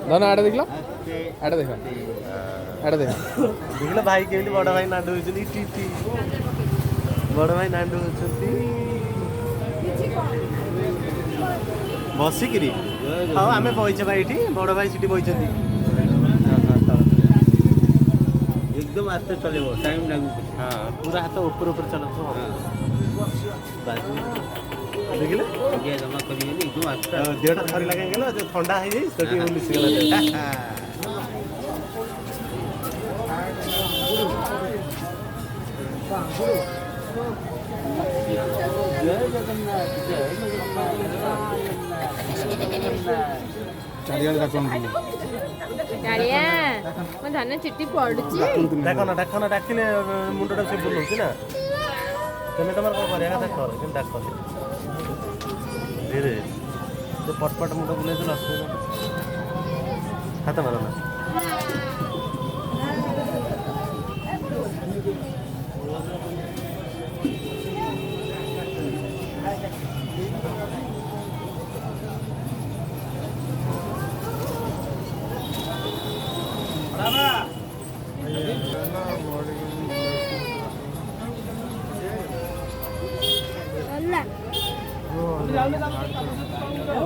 दोनों आड़े देखला आड़े देखा आड़े देखा देखला भाई के बड़ भाई नांडू होचनी टीटी बड़ भाई नांडू होचनी बसिकिरी हाँ आम बचे भाई ये बड़ भाई सीटी बचती एकदम आस्ते चलेबो टाइम लागू हाँ पूरा हाथ ऊपर ऊपर चला देखिले ये जमा करिए नी एकदम आस्ते देहटा थरी लगे गेलो जो ठंडा है तो टी मिस गेला चारियाल का कौन कालिया मैं धान चिट्ठी पड़ुची डाक ना डाकिले मुंडटा से बुलौची ना तमें तुम कौन करिया था कर कि डाक धीरे तो पटपट मुंड बुले तो हाथ मार ना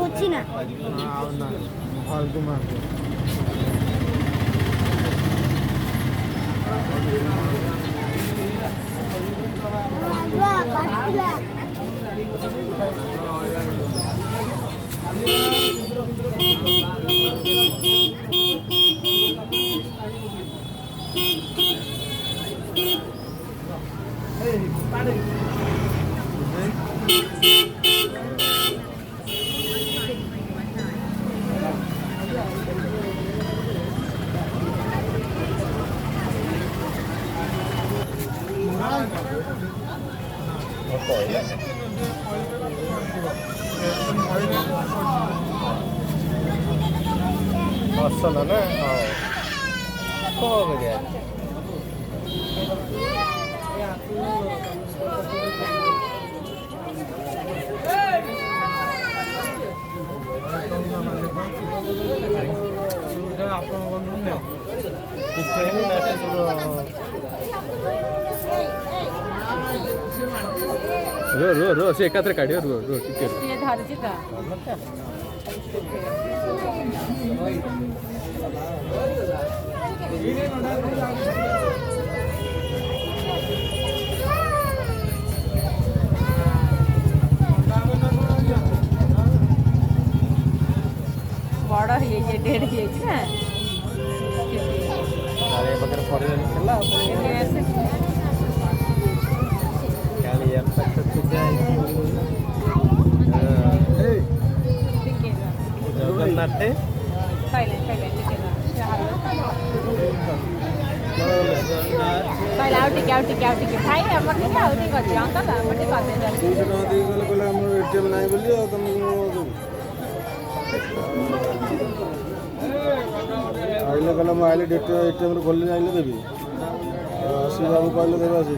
వచ్చినా फालतू मार असल ना हाँ कौन हो गया रो रो रो से एकत्र काढियो रो रो ठीक है ये धारची का बड़ा ये डेढ़ ये ना अरे बगर फॉरेन निकला ऐसे काली यार तक तो जाए जगन्नाथ पहले आओ टिके भाई हमर टिके आओ टिके कर जाओ ता हमर टिके कर दे तू तो दी गले बोले हमर एटीएम नाही बोली और तुम आइले गला म आइले एटीएम रे खोलले आइले देबी आसी बाबू कहले देबे आसी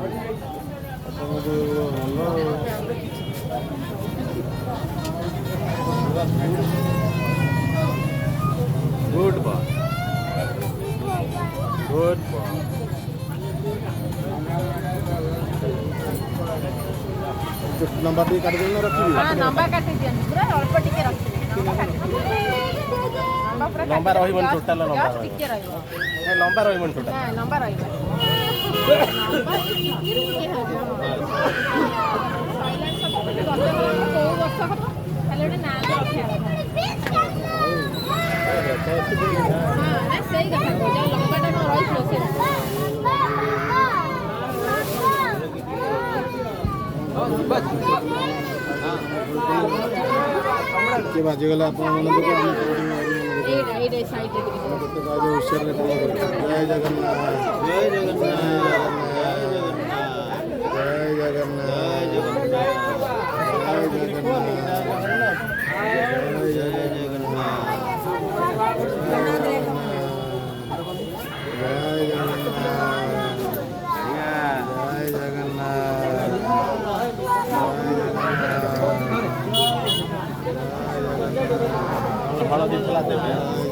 good boy good boy number दी काट देना रखी हां नंबर काटी दियन पूरा अल्प टिके रखी लंबा रहिबन टोटल लंबा टिके रहइबो ए लंबा रहिबन टोटल हां लंबा रहइबो के बाजे गला अपन मन तो ए साइड रे तो बाजे होशियार रे जय जगन्नाथ जय जगन्नाथ जय जगन्नाथ जय जगन्नाथ ହଳଦୀ ଥିଲା ଦେବେ